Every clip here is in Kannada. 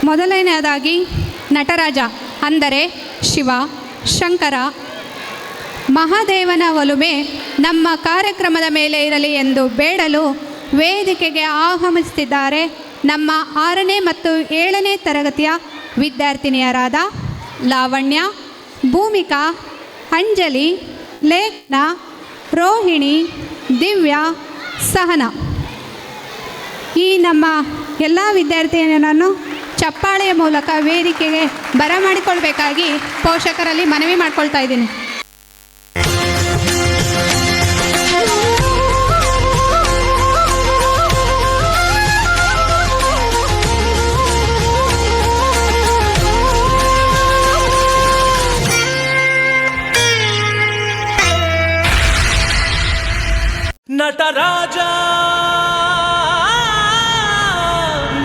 ಮೊದಲನೆಯದಾಗಿ ನಟರಾಜ ಅಂದರೆ ಶಿವ, ಶಂಕರ, ಮಹಾದೇವನ ಒಲುಮೆ ನಮ್ಮ ಕಾರ್ಯಕ್ರಮದ ಮೇಲೆ ಇರಲಿ ಎಂದು ಬೇಡಲು ವೇದಿಕೆಗೆ ಆಹ್ವಾನಿಸುತ್ತಿದ್ದಾರೆ ನಮ್ಮ 6ನೇ ಮತ್ತು 7ನೇ ತರಗತಿಯ ವಿದ್ಯಾರ್ಥಿನಿಯರಾದ ಲಾವಣ್ಯ, ಭೂಮಿಕಾ, ಅಂಜಲಿ, ಲೇಖನ, ರೋಹಿಣಿ, ದಿವ್ಯಾ, ಸಹನಾ. ಈ ನಮ್ಮ ಎಲ್ಲ ವಿದ್ಯಾರ್ಥಿನಿಯರನ್ನು ಚಪ್ಪಾಳೆಯ ಮೂಲಕ ವೇದಿಕೆಗೆ ಬರಮಾಡಿಕೊಳ್ಬೇಕಾಗಿ ಪೋಷಕರಲ್ಲಿ ಮನವಿ ಮಾಡಿಕೊಳ್ತಾ ಇದ್ದೀನಿ. ನಟರಾಜ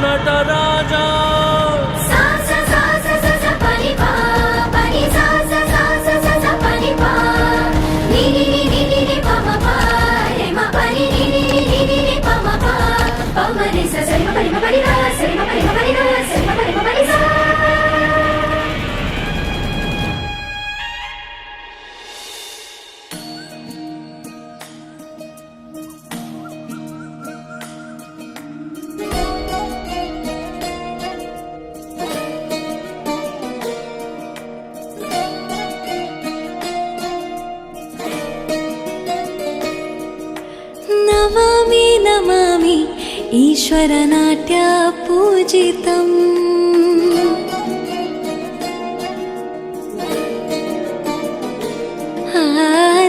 ನಟರಾಜ ನಮಾಮಿ ನಮಾಮಿ ಈಶ್ವರನಾಟ್ಯ ಪೂಜಿತಂ.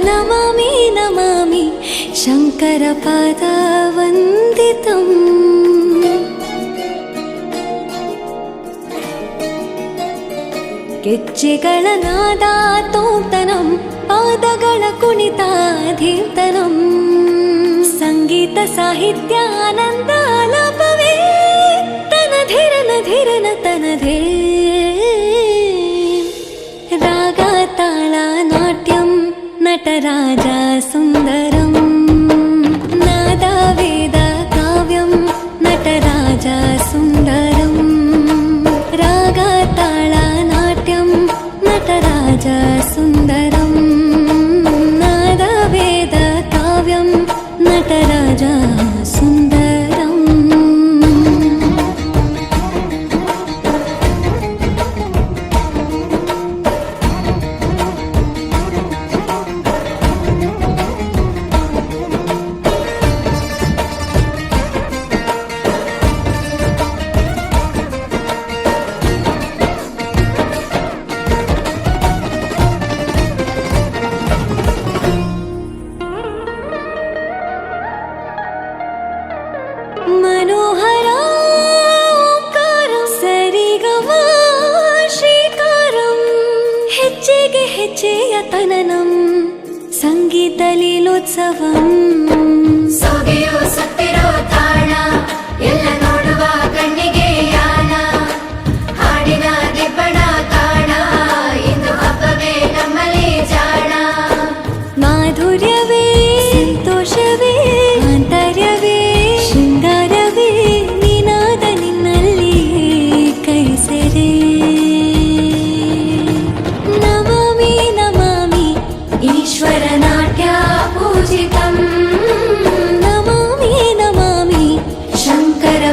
ನಮಾಮಿ ನಮಾಮಿ ಶಂಕರ ಪಾದ ವಂದಿತಂ. ಗೆಜ್ಜೆಗಳ ನಾದ ತೋಂತನಂ, ಪಾದಗಳ ಕುಣಿತ ಧೀಂತನಂ. ಸಂಗೀತ ಸಾಹಿತ್ಯ ಆನಂದ ಆಲಾಪವೇ ತನಧಿರನ ಧಿರನ ತನಧೇ. ರಾಗ ತಾಳ ನಾಟ್ಯಂ ನಟರಾಜ ಸುಂದರಂ. ನಾದ ವೇದ ಕಾವ್ಯಂ ನಟರಾಜ ಸುಂದರಂ. ರಾಗ ತಾಳ ನಾಟ್ಯಂ ನಟರಾಜ ಸುಂದರಂ. ನಾದ ವೇದ ಕಾವ್ಯಂ ನಟರಾಜ ಸುಂದರಂ. ಮನೋಹರ ಓಂಕಾರಂ ಸರಿಗಮ ಶ್ರೀಕಾರಂ. ಹೆಜ್ಜೆಗೆ ಹೆಜ್ಜೆಯ ತನನಂ ಸಂಗೀತ ಲೀಲೋತ್ಸವಂ. ಸೊಗೆಯೋ ಸುತ್ತಿರೋ ತಾಣ ಎಲ್ಲ ನೋಡುವ ಕಣ್ಣಿಗೆ ಯಾನ. ಹಾಡಿನ ದಿಬ್ಬಣ ಕಾಣ ಇಂದು ಹಬ್ಬವೇ ನಮ್ಮಲ್ಲಿ ಜಾಣ. ಮಾಧುರ್ಯವೇ ಸಂತೋಷವೇ ಆಂತರ್ಯವೇ ಶೃಂಗಾರವೇ ನಿನಾದ ನಿನ್ನಲ್ಲಿ ಕೈಸೆರೆ. ನಮಾಮಿ ನಮಾಮಿ ಈಶ್ವರನಾಟ್ಯ ಪೂಜಿತಂ. ನಮಾಮಿ ನಮಾಮಿ ಶಂಕರ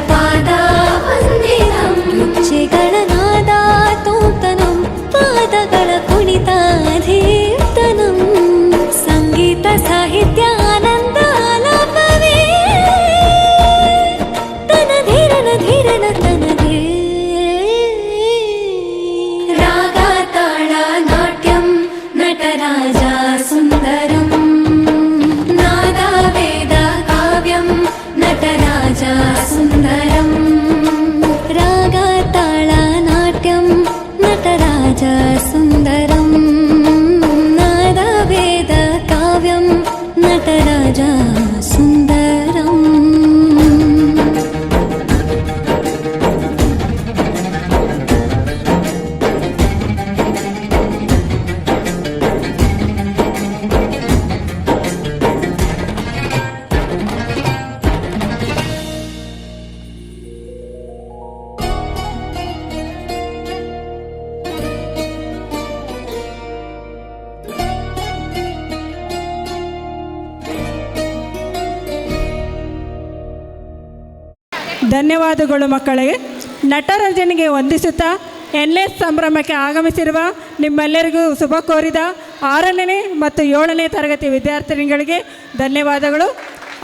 ಧನ್ಯವಾದಗಳು ಮಕ್ಕಳಿಗೆ. ನಟರಾಜನಿಗೆ ವಂದಿಸುತ್ತಾ NS ಸಂಭ್ರಮಕ್ಕೆ ಆಗಮಿಸಿರುವ ನಿಮ್ಮೆಲ್ಲರಿಗೂ ಶುಭ ಕೋರಿದ 6ನೇ ಮತ್ತು 7ನೇ ತರಗತಿ ವಿದ್ಯಾರ್ಥಿನಿಗಳಿಗೆ ಧನ್ಯವಾದಗಳು.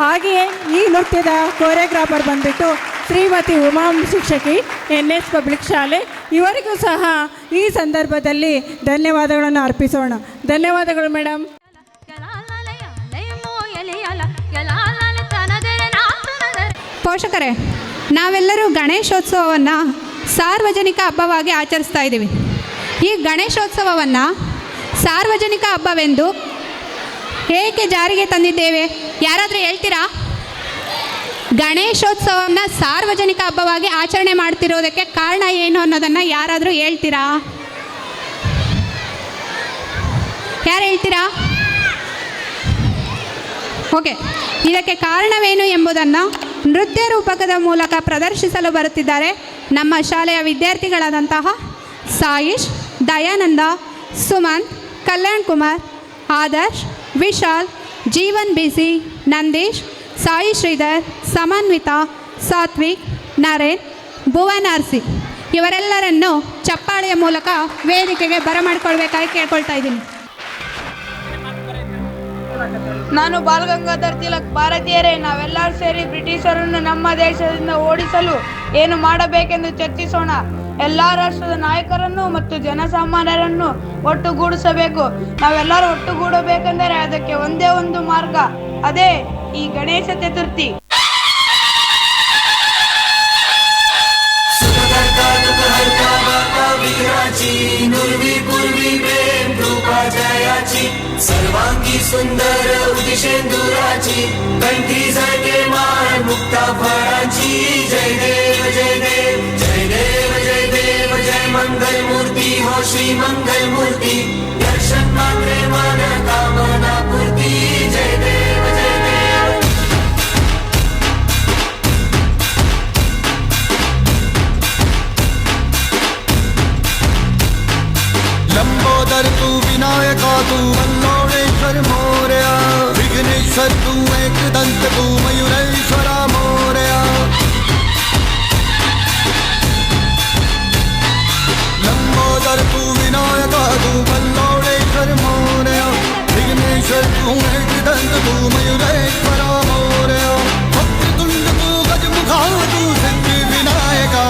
ಹಾಗೆಯೇ ಈ ನೃತ್ಯದ ಕೋರಿಯೋಗ್ರಾಫರ್ ಬಂದುಬಿಟ್ಟು ಶ್ರೀಮತಿ ಉಮಾ ಶಿಕ್ಷಕಿ NS ಪಬ್ಲಿಕ್ ಶಾಲೆ. ಇವರಿಗೂ ಸಹ ಈ ಸಂದರ್ಭದಲ್ಲಿ ಧನ್ಯವಾದಗಳನ್ನು ಅರ್ಪಿಸೋಣ. ಧನ್ಯವಾದಗಳು ಮೇಡಮ್. ಪೋಷಕರೇ, ನಾವೆಲ್ಲರೂ ಗಣೇಶೋತ್ಸವವನ್ನು ಸಾರ್ವಜನಿಕ ಹಬ್ಬವಾಗಿ ಆಚರಿಸ್ತಾ ಇದ್ದೀವಿ. ಈ ಗಣೇಶೋತ್ಸವವನ್ನು ಸಾರ್ವಜನಿಕ ಹಬ್ಬವೆಂದು ಏಕೆ ಜಾರಿಗೆ ತಂದಿದ್ದೇವೆ? ಯಾರಾದರೂ ಹೇಳ್ತೀರಾ? ಗಣೇಶೋತ್ಸವವನ್ನು ಸಾರ್ವಜನಿಕ ಹಬ್ಬವಾಗಿ ಆಚರಣೆ ಮಾಡ್ತಿರೋದಕ್ಕೆ ಕಾರಣ ಏನು ಅನ್ನೋದನ್ನು ಯಾರಾದರೂ ಹೇಳ್ತೀರಾ? ಯಾರು ಹೇಳ್ತೀರಾ? ಓಕೆ, ಇದಕ್ಕೆ ಕಾರಣವೇನು ಎಂಬುದನ್ನು ನೃತ್ಯ ರೂಪಕದ ಮೂಲಕ ಪ್ರದರ್ಶಿಸಲು ಬರುತ್ತಿದ್ದಾರೆ ನಮ್ಮ ಶಾಲೆಯ ವಿದ್ಯಾರ್ಥಿಗಳಾದಂತಹ ಸಾಯಿಶ್, ದಯಾನಂದ, ಸುಮಂತ್, ಕಲ್ಯಾಣ್ ಕುಮಾರ್, ಆದರ್ಶ್, ವಿಶಾಲ್, ಜೀವನ್ ಬಿಸಿ, ನಂದೀಶ್, ಸಾಯಿ ಶ್ರೀಧರ್, ಸಮನ್ವಿತಾ, ಸಾತ್ವಿಕ್, ನರೇನ್, ಭುವನ್ ಆರ್ಸಿ ಇವರೆಲ್ಲರನ್ನು ಚಪ್ಪಾಳೆಯ ಮೂಲಕ ವೇದಿಕೆಗೆ ಬರಮಾಡಿಕೊಳ್ಬೇಕಾಗಿ ಕೇಳ್ಕೊಳ್ತಾ ಇದ್ದೀನಿ. ನಾನು ಬಾಲಗಂಗಾಧರ್ ತಿಲಕ್. ಭಾರತೀಯರೇ, ನಾವೆಲ್ಲರೂ ಸೇರಿ ಬ್ರಿಟಿಷರನ್ನು ನಮ್ಮ ದೇಶದಿಂದ ಓಡಿಸಲು ಏನು ಮಾಡಬೇಕೆಂದು ಚರ್ಚಿಸೋಣ. ಎಲ್ಲ ರಾಷ್ಟ್ರದ ನಾಯಕರನ್ನು ಮತ್ತು ಜನಸಾಮಾನ್ಯರನ್ನು ಒಟ್ಟುಗೂಡಿಸಬೇಕು. ನಾವೆಲ್ಲರೂ ಒಟ್ಟುಗೂಡಬೇಕೆಂದರೆ ಅದಕ್ಕೆ ಒಂದೇ ಒಂದು ಮಾರ್ಗ, ಅದೇ ಈ ಗಣೇಶ ಚತುರ್ಥಿ. सर्वांगी सुंदर उदिशेंदुराची, कंठी झळके माळ मुक्ता फळाची. जय देव जय देव जय देव जय देव जय मंगल मूर्ती हो श्री मंगल मूर्ती. दर्शन मात्रे मन कामना पूर्ती. जय देव जय देव. लंबोदर तू विनायका तू वल्लोळेश्वर मोरया. विघ्नेश्वर तू एकदंत तू मयूरेश्वरा मोरया. लंबोदर तू विनायका तू वल्लोळेश्वर मोरया. विघ्नेश्वर तू एकदंत तू मयूरेश्वरा मोरया. वक्रतुंड तू गजमुखा तू सिद्धि विनायका.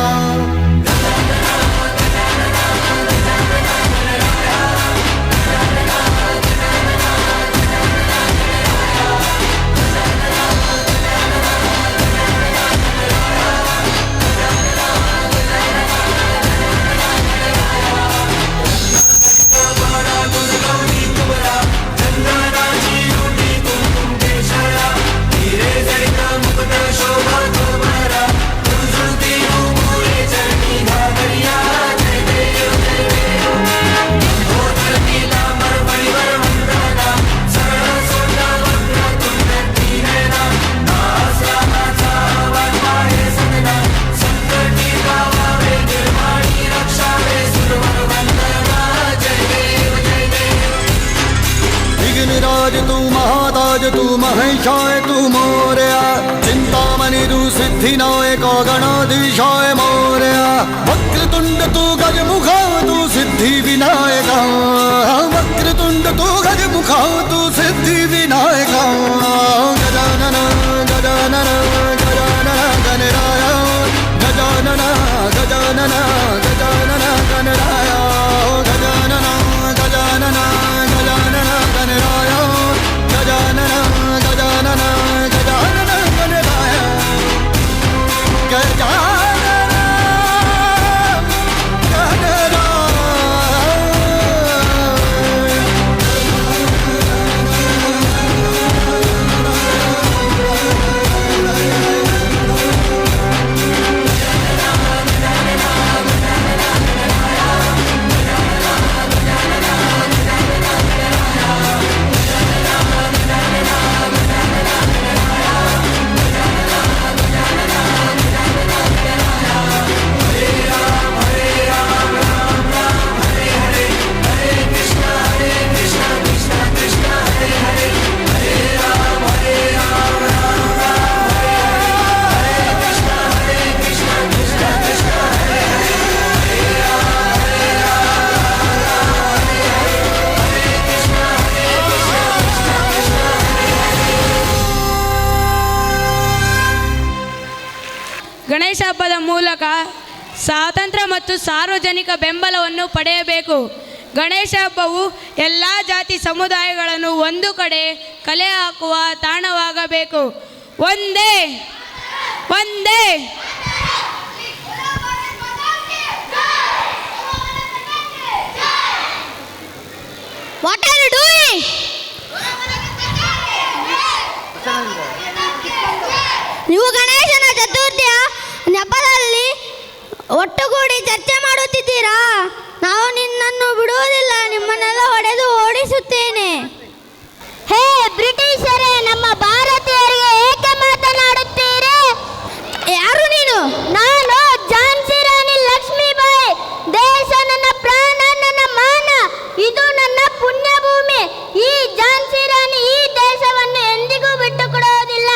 तू महाताज तू महेशाय तू मोरया. चिंतामणि तू सिद्धिनायक गणाधीशाय मोरया. वक्रतुंड तू गजमुखा तू सिद्धि विनायका. वक्रतुंड तू गजमुखा तू सिद्धि विनायका. गजानन गजानन गजानन गणराय. गजानन गजानन गजानन गणराय. गजानन गजानन गजानन गणराय. गजानन गजानन गजानन गणराय. गजानन गणराय. ಗಣೇಶ ಹಬ್ಬದ ಮೂಲಕ ಸ್ವಾತಂತ್ರ್ಯ ಮತ್ತು ಸಾರ್ವಜನಿಕ ಬೆಂಬಲವನ್ನು ಪಡೆಯಬೇಕು. ಗಣೇಶ ಹಬ್ಬವು ಎಲ್ಲ ಜಾತಿ ಸಮುದಾಯಗಳನ್ನು ಒಂದು ಕಡೆ ಕಲೆ ಹಾಕುವ ತಾಣವಾಗಬೇಕು. ಒಂದೇ ಒಂದೇ ವಾಟ್ ಆರ್ ಯು ಡೂಯಿಂಗ್? ನೀವು ಗಣೇಶನ ಚತುರ್ಥಿಯ ನೆಪದಲ್ಲಿ ಒಟ್ಟುಗೂಡಿ ಚರ್ಚೆ ಮಾಡುತ್ತಿದ್ದೀರಾ? ನಾವು ನಿನ್ನನ್ನು ಬಿಡುವುದಿಲ್ಲ, ನಿಮ್ಮನ್ನೆಲ್ಲ ಹೊಡೆದು ಓಡಿಸುತ್ತೇನೆ. ಹೇ ಬ್ರಿಟಿಷರೇ, ನಮ್ಮ ಭಾರತೀಯರಿಗೆ ಏಕೆ ಮಾತನಾಡುತ್ತೀರಿ? ಯಾರು ನೀನು? ನಾನು ಝಾನ್ಸಿ ರಾಣಿ ಲಕ್ಷ್ಮೀಬಾಯಿ. ದೇಶ ನನ್ನ ಪ್ರಾಣ, ನನ್ನ ಮಾನ, ಇದು ನನ್ನ ಪುಣ್ಯಭೂಮಿ. ಈ ಝಾನ್ಸಿ ರಾಣಿ ಈ ದೇಶವನ್ನು ಎಂದಿಗೂ ಬಿಟ್ಟುಕೊಡುವುದಿಲ್ಲ.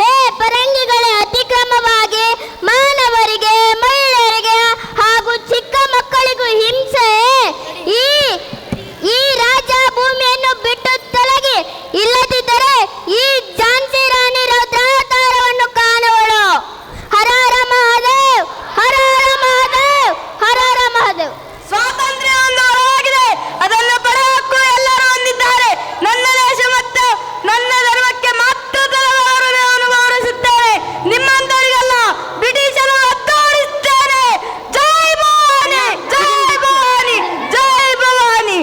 ಹೇ ಪರಂಗಿಗಳೇ, ಅತಿಕ್ರಮವಾಗಿ ಮಾನವರಿಗೆ, ಮಹಿಳೆಯರಿಗೆ ಹಾಗೂ ಚಿಕ್ಕ ಮಕ್ಕಳಿಗೂ ಹಿಂಸೆ. ಈ ರಾಜ ಭೂಮಿಯನ್ನು ಬಿಟ್ಟು ತೊಲಗಿ, ಇಲ್ಲದಿದ್ದರೆ ಈ ಝಾನ್ಸಿ ರಾಣಿ ರೌದ್ರಾವತಾರವನ್ನು ಕಾಣುವಳು. ಹರ ಹರ ಮಹಾದೇವ್, ಹರ ಹರ ಮಹಾದೇವ್, ಹರ ಹರ ಮಹಾದೇವ್. ಸ್ವಾತಂತ್ರ್ಯ ಒಂದು ಹೊರವಾಗಿದೆ, ಅದನ್ನು ಪಡೆಯಕ್ಕೂ ಎಲ್ಲರೂ ಹೊಂದಿದ್ದಾರೆ. ನನ್ನ ದೇಶ ಮತ್ತು ನನ್ನ ಧರ್ಮಕ್ಕೆ ಮಾತ್ರ ತಲೆಬಾರನ್ನು ಗೌರವಿಸುತ್ತೇನೆ. ನಿಮ್ಮಂತವರಿಗೆಲ್ಲ ಬ್ರಿಟಿಷರು ಒತ್ತೋಡಿಸುತ್ತೇನೆ. ಜೈ ಭವಾನಿ, ಜೈ ಭವಾನಿ, ಜೈ ಭವಾನಿ.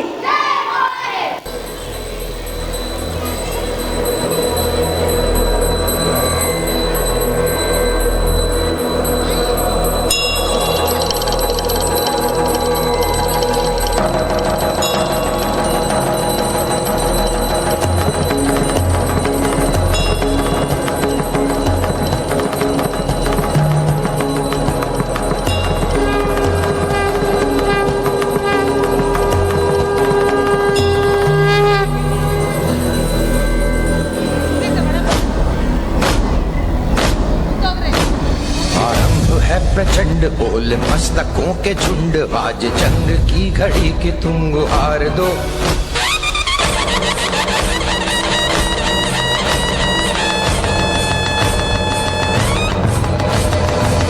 आरंभ है प्रचंड बोल मस्तकों के झुंड, आज जंग की घड़ी की तुम गुहार दो.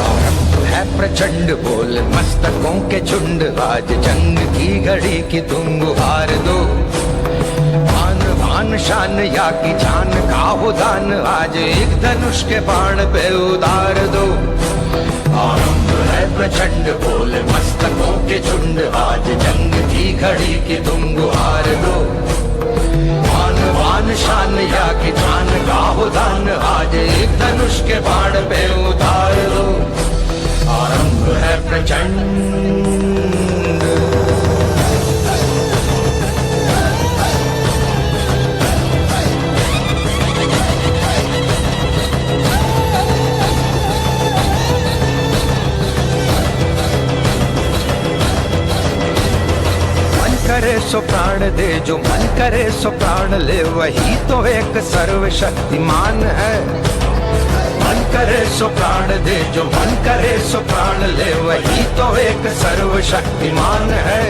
आरंभ है प्रचंड बोल मस्तकों के झुंड, आज जंग की घड़ी की तुम गुहार दो. आन बान शान या की जान का हो दान, आज एक धनुष के बाण पे उतार दो. आरंभ है प्रचंड बोल मस्तकों के झुंड, आज जंग की घड़ी की तुम गुहार दो. आन बान शान या की जान का हो दान, आज एक धनुष के बाण पे उतार दो. आरंभ है प्रचंड. करे सो प्राण दे, जो मन करे सो प्राण ले, वही तो एक सर्वशक्तिमान है. मन करे सो प्राण दे, जो मन करे सो प्राण ले, वही तो एक सर्वशक्तिमान है.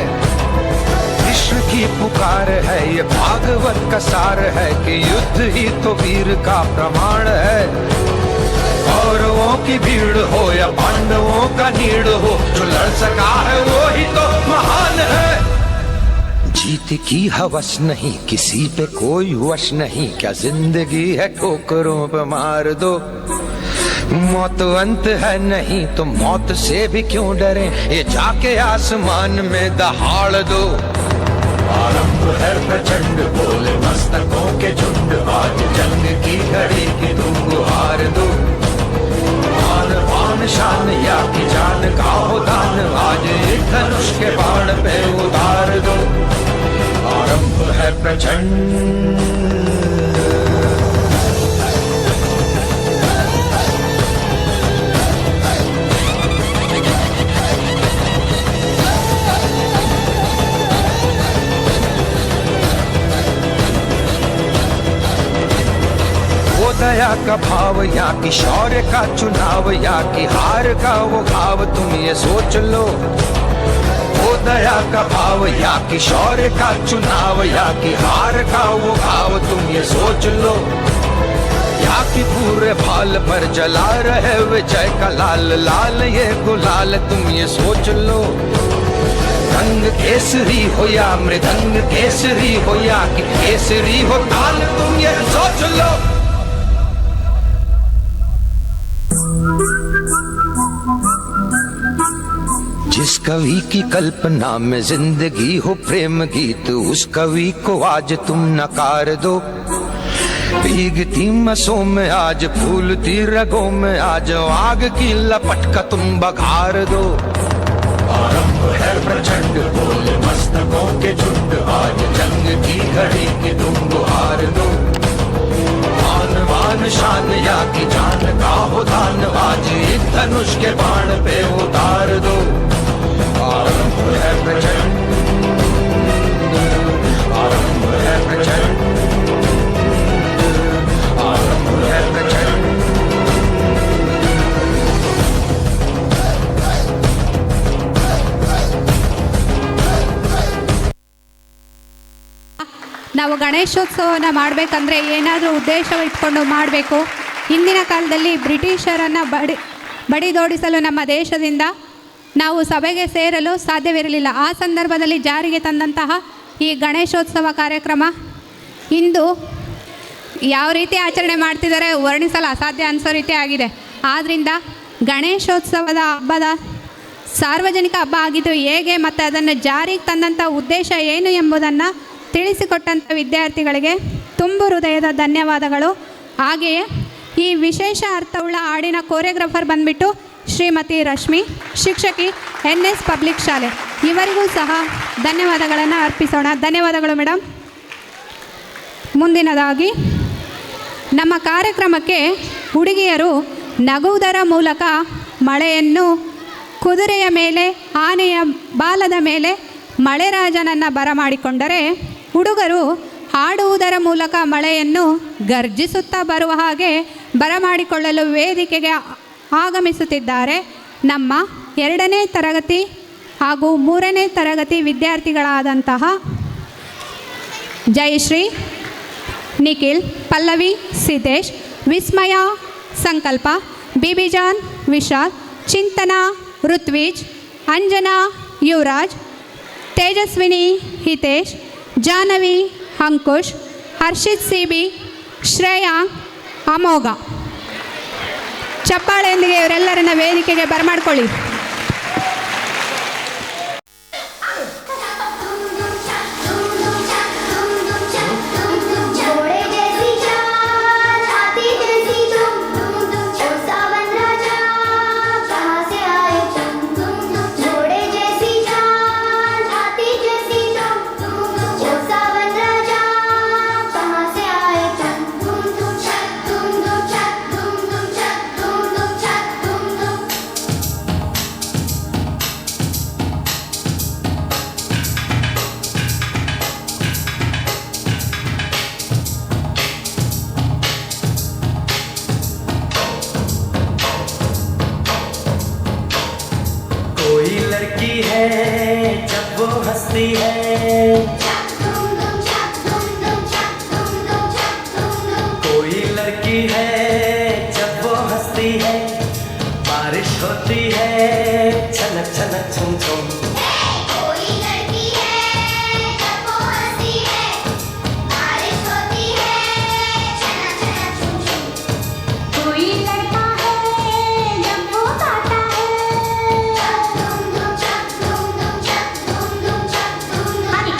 विश्व की पुकार है, ये भागवत का सार है कि युद्ध ही तो वीर का प्रमाण है. कौरवों की भीड़ हो या पांडवों का नीड़ हो, जो लड़ सका है वो ही तो महान है. जीत की हवस नहीं, किसी पे कोई वश नहीं, क्या जिंदगी है ठोकरों पे मार दो. मौत अंत है नहीं तो मौत से भी क्यों डरे, ये जाके आसमान में दहाड़ दो. आरंभ है प्रचंड बोले मस्तकों के झुंड, आज जंग की घड़ी की तुम गुहार दो. आन बान शान या की जान का हो दान, आज एक धनुष के बाण पे उतार दो. आरंभ है प्रचंड. वो दया का भाव या की शौर्य का चुनाव, या की हार का वो भाव, तुम ये सोच लो. वो दया का भाव या कि शौर्य का चुनाव, या कि हार का वो भाव, तुम ये सोच लो. या कि पूरे भाल पर जला रहे विजय का लाल लाल ये गुलाल तुम ये सोच लो। रंग केसरी हो या मृदंग केसरी हो या कि केसरी हो ताल तुम ये सोच लो। जिस कवि की कल्पना में जिंदगी हो प्रेम गीत उस कवि को आज तुम नकार दो। भीगती मसों में आज फूलती रगों में आज आग की लपट का तुम बघार दो। आरंभ है प्रचंड बोल मस्तकों के झुंड आज जंग की घड़ी की तुम गुहार दो। मान मान शान या की जान का हो दान आज एक धनुष के बाण पे उतार दो। आरंभ है प्रचंड आरंभ है प्रचंड आरंभ है प्रचंड। ನಾವು ಗಣೇಶೋತ್ಸವವನ್ನು ಮಾಡಬೇಕಂದ್ರೆ ಏನಾದರೂ ಉದ್ದೇಶವಿಟ್ಕೊಂಡು ಮಾಡಬೇಕು. ಹಿಂದಿನ ಕಾಲದಲ್ಲಿ ಬ್ರಿಟಿಷರನ್ನು ಬಡಿದೋಡಿಸಲು ನಮ್ಮ ದೇಶದಿಂದ ನಾವು ಸಭೆಗೆ ಸೇರಲು ಸಾಧ್ಯವಿರಲಿಲ್ಲ. ಆ ಸಂದರ್ಭದಲ್ಲಿ ಜಾರಿಗೆ ತಂದಂತಹ ಈ ಗಣೇಶೋತ್ಸವ ಕಾರ್ಯಕ್ರಮ ಇಂದು ಯಾವ ರೀತಿ ಆಚರಣೆ ಮಾಡ್ತಿದ್ದಾರೆ ವರ್ಣಿಸಲು ಅಸಾಧ್ಯ ಅನಿಸೋ ರೀತಿ ಆಗಿದೆ. ಆದ್ದರಿಂದ ಗಣೇಶೋತ್ಸವದ ಹಬ್ಬದ ಸಾರ್ವಜನಿಕ ಹಬ್ಬ ಆಗಿದ್ದು ಹೇಗೆ ಮತ್ತು ಅದನ್ನು ಜಾರಿಗೆ ತಂದಂಥ ಉದ್ದೇಶ ಏನು ಎಂಬುದನ್ನು ತಿಳಿಸಿಕೊಟ್ಟಂಥ ವಿದ್ಯಾರ್ಥಿಗಳಿಗೆ ತುಂಬು ಹೃದಯದ ಧನ್ಯವಾದಗಳು. ಹಾಗೆಯೇ ಈ ವಿಶೇಷ ಅರ್ಥವುಳ್ಳ ಹಾಡಿನ ಕೋರಿಯೋಗ್ರಾಫರ್ ಬಂದುಬಿಟ್ಟು ಶ್ರೀಮತಿ ರಶ್ಮಿ, ಶಿಕ್ಷಕಿ NS ಪಬ್ಲಿಕ್ ಶಾಲೆ. ಇವರಿಗೂ ಸಹ ಧನ್ಯವಾದಗಳನ್ನು ಅರ್ಪಿಸೋಣ. ಧನ್ಯವಾದಗಳು ಮೇಡಮ್. ಮುಂದಿನದಾಗಿ ನಮ್ಮ ಕಾರ್ಯಕ್ರಮಕ್ಕೆ ಹುಡುಗಿಯರು ನಗುವುದರ ಮೂಲಕ ಮಳೆಯನ್ನು, ಕುದುರೆಯ ಮೇಲೆ ಆನೆಯ ಬಾಲದ ಮೇಲೆ ಮಳೆರಾಜನನ್ನು ಬರಮಾಡಿಕೊಂಡರೆ, ಹುಡುಗರು ಹಾಡುವುದರ ಮೂಲಕ ಮಳೆಯನ್ನು ಗರ್ಜಿಸುತ್ತಾ ಬರುವ ಹಾಗೆ ಬರಮಾಡಿಕೊಳ್ಳಲು ವೇದಿಕೆಗೆ ಆಗಮಿಸುತ್ತಿದ್ದಾರೆ ನಮ್ಮ 2ನೇ ತರಗತಿ ಹಾಗೂ 3ನೇ ತರಗತಿ ವಿದ್ಯಾರ್ಥಿಗಳಾದಂತಹ ಜಯಶ್ರೀ, ನಿಖಿಲ್, ಪಲ್ಲವಿ, ಸಿದ್ದೇಶ್, ವಿಸ್ಮಯ, ಸಂಕಲ್ಪ, ಬಿಬಿಜಾನ್, ವಿಶಾಲ್, ಚಿಂತನಾ, ಋತ್ವಿಜ್, ಅಂಜನಾ, ಯುವರಾಜ್, ತೇಜಸ್ವಿನಿ, ಹಿತೇಶ್, ಜಾಹ್ನವಿ, ಅಂಕುಶ್, ಹರ್ಷಿತ್ CB, ಶ್ರೇಯಾಂಕ್, ಅಮೋಘ. ಚಪ್ಪಾಳೆಯೊಂದಿಗೆ ಇವರೆಲ್ಲರನ್ನ ವೇದಿಕೆಗೆ ಬರಮಾಡ್ಕೊಳ್ಳಿ.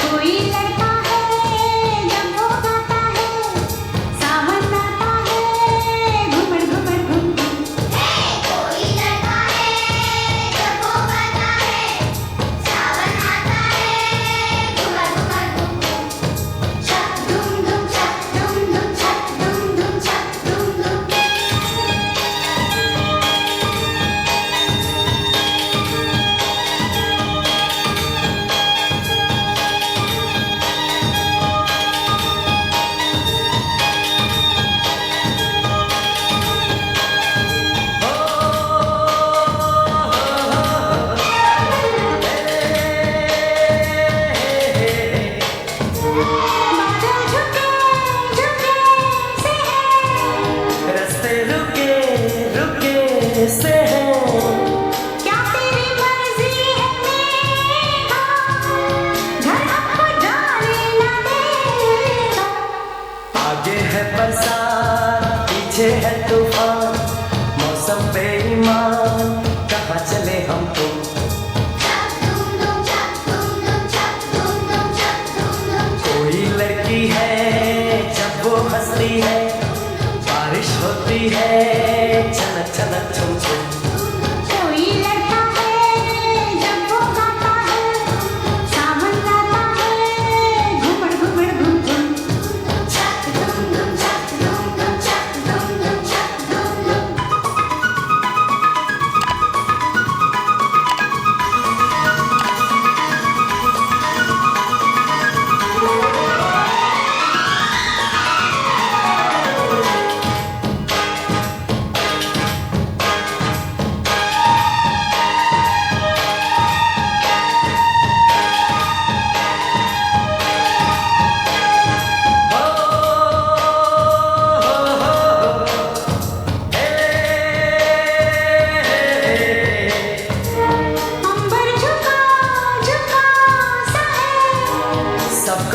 कोई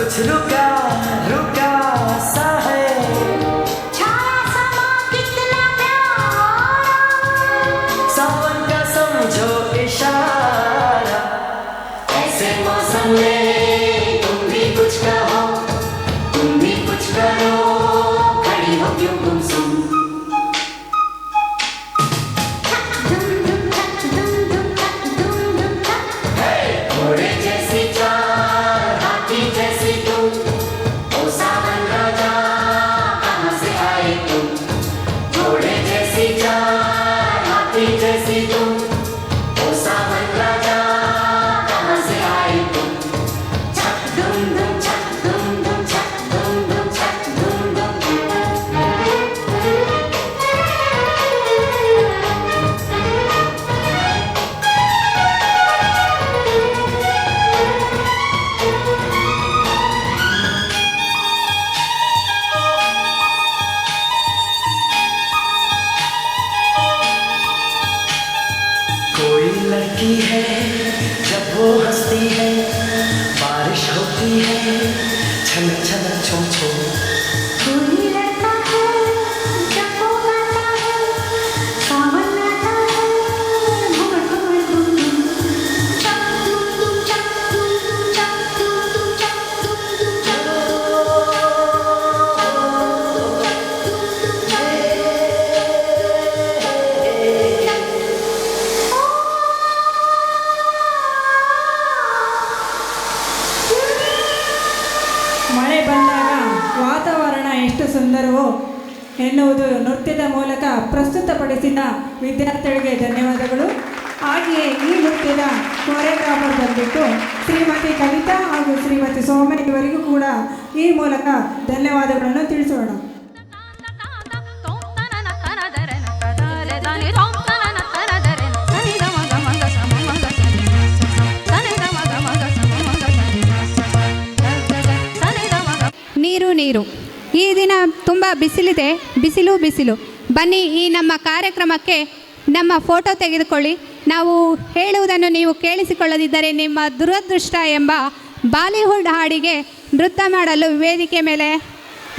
कुछ रुका रुका सा है, छाया समा कितना प्यारा, सावन का समझो इशारा। ऐसे मौसम में तुम भी कुछ कहो, तुम भी कुछ करो, खड़ी हो क्यों गुमसुम। घोड़े जैसी चाल, हाथी जैसी तुम, ओ सावन राजा कहाँ से आए तुम। घोड़े जैसी चाल, हाथी जैसी तुम, ओ सावन राजा कहाँ से आए तुम। छक दुम दुम छक दुम दुम छक दुम दुम छक दुम दुम। कोई लड़की है जब वो हंसती है, बारिश होती है छन छन छुम छुम। कोई लड़का है जब वो गाता है, सावन आता है घूम घूम घूम घूम, चक दुम दुम चक दुम दुम चक दुम दुम चक दुम दुम ಮಳೆ ಬಂದಾಗ ವಾತಾವರಣ ಎಷ್ಟು ಸುಂದರವೋ ಎನ್ನುವುದು ನೃತ್ಯದ ಮೂಲಕ ಪ್ರಸ್ತುತಪಡಿಸಿದ ವಿದ್ಯಾರ್ಥಿಗಳಿಗೆ ಧನ್ಯವಾದಗಳು. ಹಾಗೆಯೇ ಈ ನೃತ್ಯದ ಕೊರಿಯೋಗ್ರಾಫರ್ ಬಂದ್ಬಿಟ್ಟು ಶ್ರೀಮತಿ ಕವಿತಾ ಹಾಗೂ ಶ್ರೀಮತಿ ಸೌಮ್ಯ ಇವರಿಗೂ ಕೂಡ ಈ ಮೂಲಕ ಧನ್ಯವಾದಗಳನ್ನು ತಿಳಿಸೋಣ. ನೀರು ನೀರು. ಈ ದಿನ ತುಂಬ ಬಿಸಿಲಿದೆ, ಬಿಸಿಲು ಬಿಸಿಲು. ಬನ್ನಿ ಈ ನಮ್ಮ ಕಾರ್ಯಕ್ರಮಕ್ಕೆ ನಮ್ಮ ಫೋಟೋ ತೆಗೆದುಕೊಳ್ಳಿ. ನಾವು ಹೇಳುವುದನ್ನು ನೀವು ಕೇಳಿಸಿಕೊಳ್ಳದಿದ್ದರೆ ನಿಮ್ಮ ದುರದೃಷ್ಟ ಎಂಬ ಬಾಲಿವುಡ್ ಹಾಡಿಗೆ ನೃತ್ಯ ಮಾಡಲು ವೇದಿಕೆ ಮೇಲೆ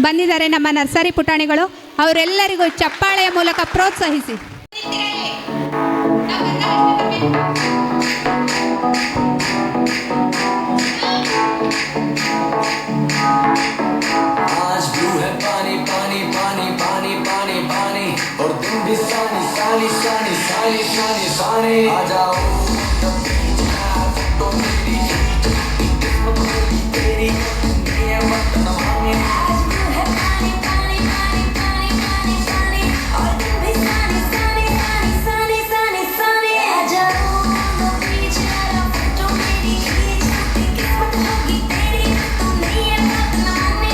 ಬಂದಿದ್ದಾರೆ ನಮ್ಮ ನರ್ಸರಿ ಪುಟಾಣಿಗಳು. ಅವರೆಲ್ಲರಿಗೂ ಚಪ್ಪಾಳೆಯ ಮೂಲಕ ಪ್ರೋತ್ಸಾಹಿಸಿ. आज ब्लू है पानी पानी पानी पानी पानी पानी, और तुम भी सानी सानी सानी सानी सानी सानी। आ जाओ तो मेरी तेरी ये मत नमाने। आज ब्लू है पानी पानी पानी पानी पानी पानी, और तुम भी सानी सानी सानी सानी सानी सानी। आ जाओ तो बीच वाला फोटो मेरी खींच, किस्मत होगी तेरी, तुम नहीं ये बात ना माने।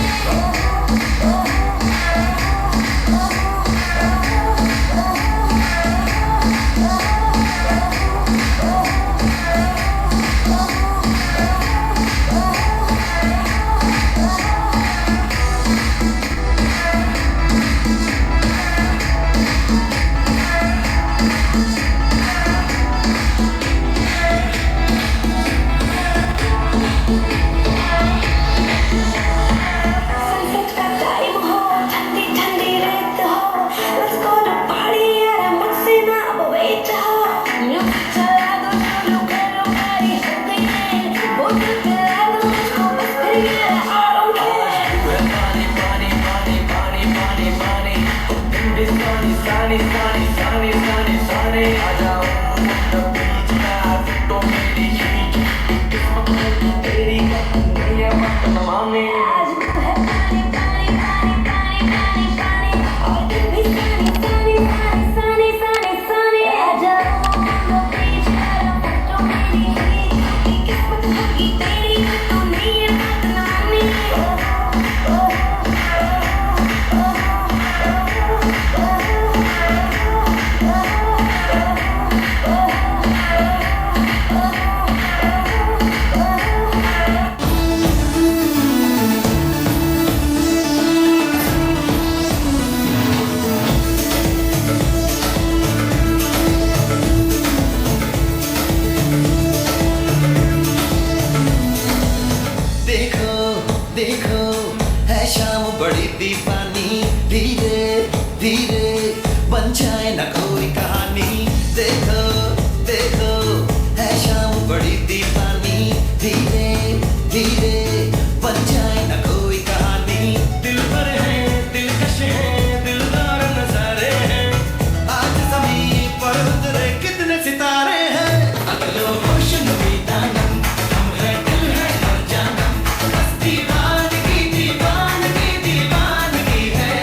Sunset का टाइम हो, ठंडी ठंडी रात हो, let's go to party यार, मुझसे ना अब wait हो। Music चला दो, चालू करो, party हो गई है, बोतल पिला दो मुझको बस फिर यार, I don't care। पानी पानी पानी पानी पानी पानी, और तुम भी सानी सानी सानी सानी सानी सानी। आ जाओ तो बीच में तो मेरी किस्मत होगी तेरी, ये मत नमाने। आज ब्लू है पानी पानी पानी पानी पानी पानी, और तुम भी सानी सानी सानी सानी सानी सानी। आ जाओ तो बीच वाला फोटो मेरी खींच, किस्मत होगी तेरी, तुम नहीं ये बात ना माने। देखो है शाम बड़ी दीवानी, धीरे धीरे बन जाए न कोई कहानी। देखो देखो है शाम बड़ी दीवानी, धीरे धीरे बन जाए न कोई कहानी। दिल पर है दिलकश है दिलदार नजारे हैं, आज ज़मीं पर उतरे कितने सितारे हैं। अगलो रोशन भी दानम, हम है दिल है हर जानम, बस दीवानगी दीवानगी दीवानगी है।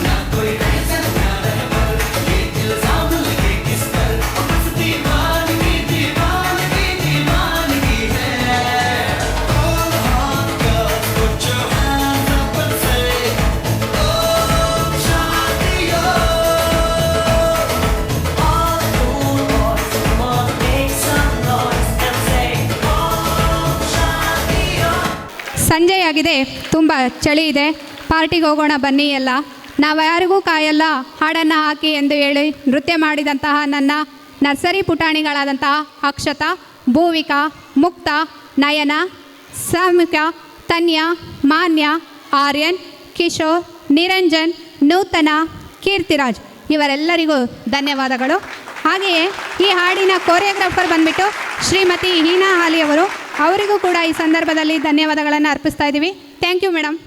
ना कोई रीज़न ना रहबर, ये इल्ज़ाम लगे किस पर, बस दीवानगी दीवानगी दीवानगी है। All hot girls put your hands up and say, Om Shanti All cool boys come on make some noise and say Om Shanti ಸಂಜೆಯಾಗಿದೆ, ತುಂಬ ಚಳಿ ಇದೆ, ಪಾರ್ಟಿಗೆ ಹೋಗೋಣ ಬನ್ನಿ ಎಲ್ಲ. ನಾವು ಯಾರಿಗೂ ಕಾಯಲ್ಲ, ಹಾಡನ್ನು ಹಾಕಿ ಎಂದು ಹೇಳಿ ನೃತ್ಯ ಮಾಡಿದಂತಹ ನನ್ನ ನರ್ಸರಿ ಪುಟಾಣಿಗಳಾದಂತಹ ಅಕ್ಷತಾ, ಭೂವಿಕಾ, ಮುಕ್ತ, ನಯನ, ಸಾಮಿಕಾ, ತನ್ಯ, ಮಾನ್ಯ, ಆರ್ಯನ್, ಕಿಶೋರ್, ನಿರಂಜನ್, ನೂತನ, ಕೀರ್ತಿರಾಜ್ ಇವರೆಲ್ಲರಿಗೂ ಧನ್ಯವಾದಗಳು. ಹಾಗೆಯೇ ಈ ಹಾಡಿನ ಕೋರಿಯೋಗ್ರಾಫರ್ ಬಂದ್ಬಿಟ್ಟು ಶ್ರೀಮತಿ ಹೀನಾ ಹಾಲಿ ಅವರು, ಅವರಿಗೂ ಕೂಡ ಈ ಸಂದರ್ಭದಲ್ಲಿ ಧನ್ಯವಾದಗಳನ್ನು ಅರ್ಪಿಸ್ತಾ ಇದ್ದೀವಿ. Thank you madam.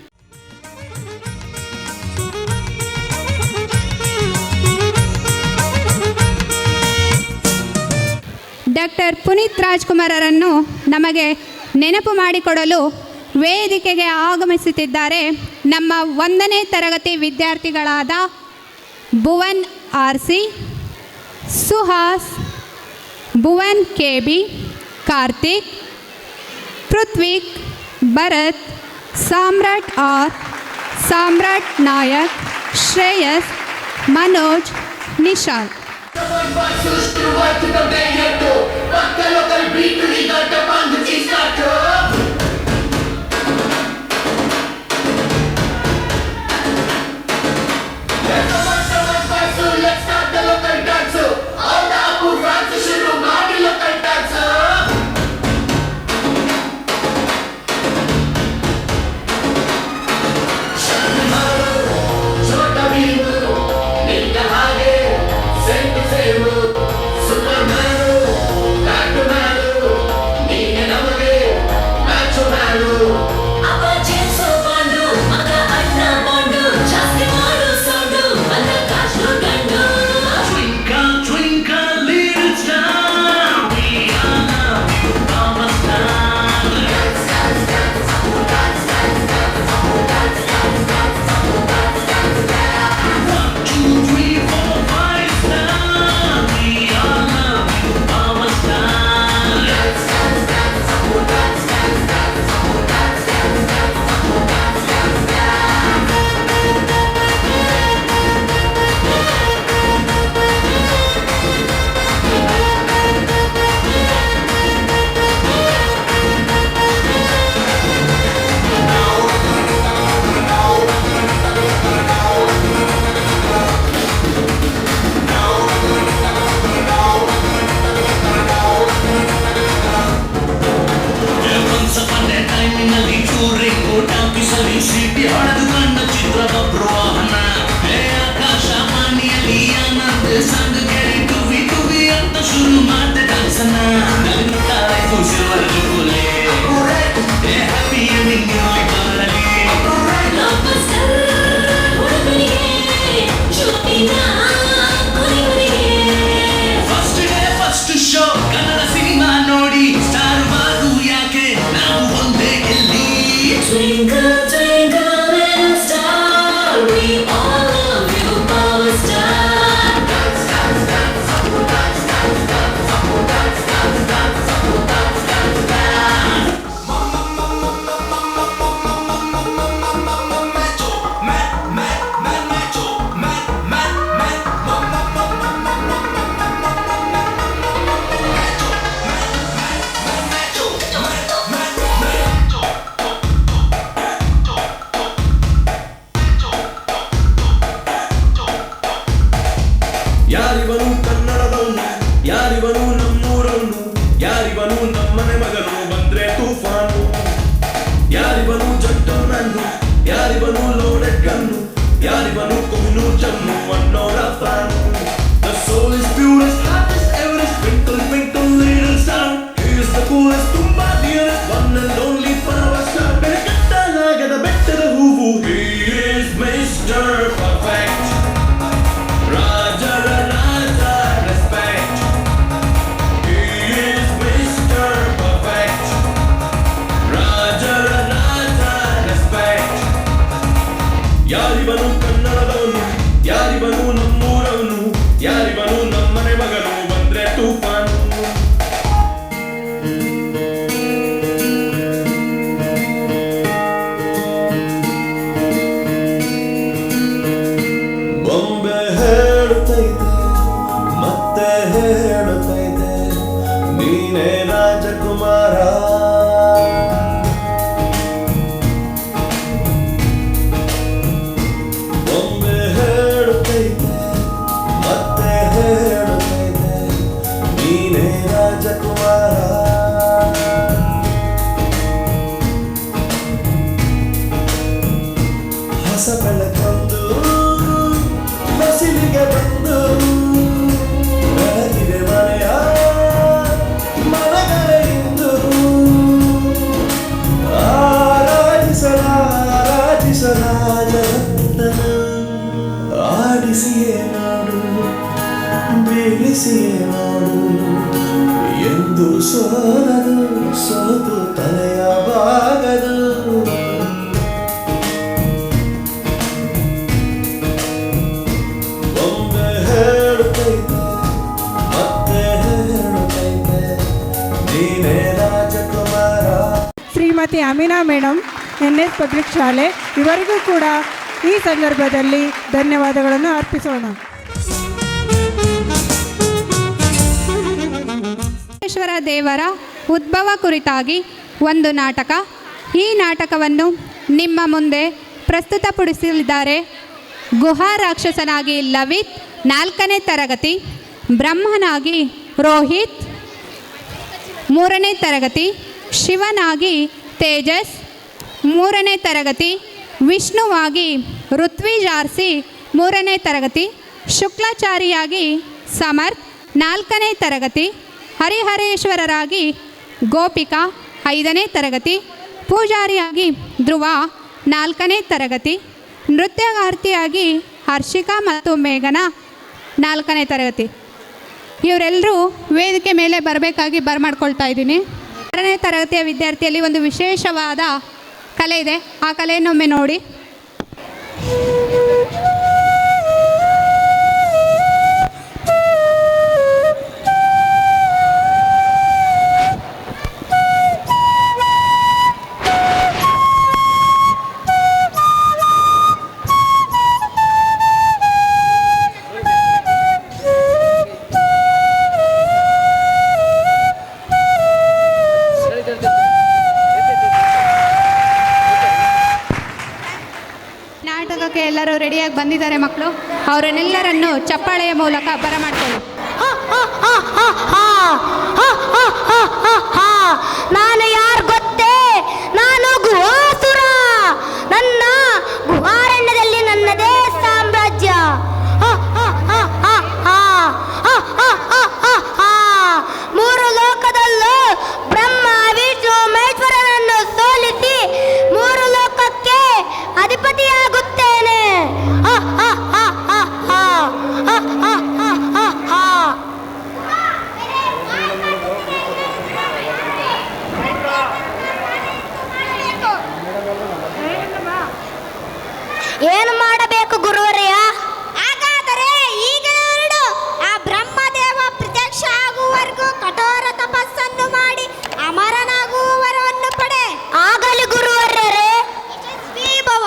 Doctor Puneeth ರಾಜ್ಕುಮಾರರನ್ನು ನಮಗೆ ನೆನಪು ಮಾಡಿಕೊಡಲು ವೇದಿಕೆಗೆ ಆಗಮಿಸುತ್ತಿದ್ದಾರೆ ನಮ್ಮ 1ನೇ ತರಗತಿ ವಿದ್ಯಾರ್ಥಿಗಳಾದ Bhuvan R C, Suhas, Bhuvan K B, Karthik, Prithvik, Bharath, Samrat R, Samrat Nayak, Shreyas, Manoj, Nishal. lonely flower ಕಟ್ಟಲಾಗದ ಬೆಟ್ಟದ ಹೂವು. He is Mr. Perfect. ರಾಜರ ರಾಜ respect. He is Mr. Perfect. ರಾಜರ ರಾಜ respect. ಯಾರಿವನು ಕನ್ನಡದವನು, ಯಾರಿವನು ನಮ್ಮೂರವನು, ಯಾರಿವನು ನಮ್ಮನೆ ಮಗನು ಬಂದ್ರೆ ತೂಫಾನು. ಬೊಂಬೆ ಹೇಳುತ್ತೈತೆ ಮತ್ತೆ ಹೇಳುತ್ತೈತೆ ನೀನೇ ರಾಜಕುಮಾರ. ಬೊಂಬೆ ಹೇಳುತ್ತೈತೆ ಮತ್ತೆ ಹೇಳುತ್ತೈತೆ ನೀನೇ ರಾಜಕುಮಾರ. ಹೊಸ ಬೆಳಕೊಂದು ಮಸಿಲಿಗೆ ಬಂದು ಬೆಳಗಿದೆ ಮನೆಯ ಮನಗಳೆಂದು ಆರಾಧಿಸಲಾರಾಧಿಸಲಾಜನ ಆಡಿಸಿಯೇ ನೋಡು ಬೀಳಿಸಿಯೇ ನೋಡು ಎಂದು ಸೋಲದು ಸೋತು ತಲೆಯ ಬಾಗದು. ಬೊಂಬೆ ಹೇಳುತ್ತೈತೆ ಮತ್ತೆ ಹೇಳುತ್ತೈತೆ ನೀನೇ ರಾಜಕುಮಾರ. Shrimati Amina madam, NS public ಶಾಲೆ, ಇವರಿಗೂ ಕೂಡ ಈ ಸಂದರ್ಭದಲ್ಲಿ ಧನ್ಯವಾದಗಳನ್ನು ಅರ್ಪಿಸೋಣ. ಶ್ವರ ದೇವರ ಉದ್ಭವ ಕುರಿತಾಗಿ ಒಂದು ನಾಟಕ. ಈ ನಾಟಕವನ್ನು ನಿಮ್ಮ ಮುಂದೆ ಪ್ರಸ್ತುತಪಡಿಸಲಿದ್ದಾರೆ ಗುಹಾ ರಾಕ್ಷಸನಾಗಿ ಲವಿತ್ 4ನೇ ತರಗತಿ, ಬ್ರಹ್ಮನಾಗಿ ರೋಹಿತ್ 3ನೇ ತರಗತಿ, ಶಿವನಾಗಿ ತೇಜಸ್ 3ನೇ ತರಗತಿ, ವಿಷ್ಣುವಾಗಿ ಋತ್ವಿಜ್ ಆರ್ಸಿ 3ನೇ ತರಗತಿ, ಶುಕ್ಲಾಚಾರಿಯಾಗಿ ಸಮರ್ಥ್ 4ನೇ ತರಗತಿ, ಹರಿಹರೇಶ್ವರರಾಗಿ ಗೋಪಿಕಾ 5ನೇ ತರಗತಿ, ಪೂಜಾರಿಯಾಗಿ ಧ್ರುವ 4ನೇ ತರಗತಿ, ನೃತ್ಯಗಾರ್ತಿಯಾಗಿ ಹರ್ಷಿಕಾ ಮತ್ತು ಮೇಘನಾ 4ನೇ ತರಗತಿ. ಇವರೆಲ್ಲರೂ ವೇದಿಕೆ ಮೇಲೆ ಬರಬೇಕಾಗಿ ಬರಮಾಡ್ಕೊಳ್ತಾ ಇದ್ದೀನಿ. 6ನೇ ತರಗತಿಯ ವಿದ್ಯಾರ್ಥಿಯಲ್ಲಿ ಒಂದು ವಿಶೇಷವಾದ ಕಲೆ ಇದೆ, ಆ ಕಲೆಯನ್ನೊಮ್ಮೆ ನೋಡಿ. ನಾಟಕಕ್ಕೆ ಎಲ್ಲರೂ ರೆಡಿಯಾಗಿ ಬಂದಿದ್ದಾರೆ ಮಕ್ಕಳು. ಅವರನ್ನೆಲ್ಲರನ್ನು ಚಪ್ಪಾಳೆಯ ಮೂಲಕ ಬರಮಾಡ್ಕೊಳ್ಳಿ. ನಾನು ಯಾರು ಗೊತ್ತೇ? ನಾನು ಗುಹಾಸುರ. ನನ್ನ ಗುಹಾರಣ್ಯದಲ್ಲಿ ನನ್ನದೇ ಸಾಮ್ರಾಜ್ಯ. ಮೂರು ಲೋಕದಲ್ಲೂ ಬ್ರಹ್ಮ ವಿಷ್ಣು ಮಹೇಶ್ವರನನ್ನು ಸೋಲಿಸಿ ಮೂರು ಲೋಕಕ್ಕೆ ಅಧಿಪತಿಯಾಗುತ್ತೇನೆ. ಏನು ಮಾಡಬೇಕು ಗುರುವರಯ್ಯ? ಹಾಗಾದರೆ ಈಗ ಹೊರಡು. ಆ ಬ್ರಹ್ಮದೇವ ಪ್ರತ್ಯಕ್ಷ ಆಗುವವರೆಗೂ ಕಠೋರ ತಪಸ್ಸನ್ನು ಮಾಡಿ ಅಮರನಾಗುವ ವರವನ್ನು ಪಡೆ. ಆಗಲಿ ಗುರುವರ್ಯರೇ. ಭವ.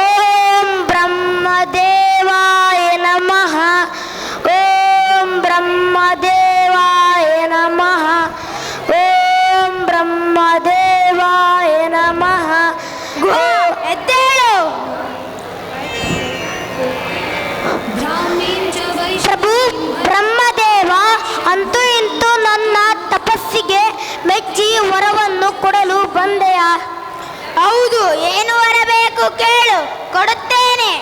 ಓಂ ಬ್ರಹ್ಮದೇವಾಯ ನಮಃ. ಓಂ ಬ್ರಹ್ಮದೇವಾಯ ನಮಃ. ಓಂ ಬ್ರಹ್ಮದೇವಾಯ ನಮಃ. ಎದ್ದೇಳು. ಪ್ರಭು ಬ್ರಹ್ಮದೇವ, ಅಂತೂ ಇಂತೂ ನನ್ನ ತಪಸ್ಸಿಗೆ ಮೆಚ್ಚಿ ವರವನ್ನು ಕೊಡಲು ಬಂದೆಯ? ಹೌದು, ಏನು ವರ ಬೇಕು ಕೇಳು, ಕೊಡುತ್ತೇನೆ.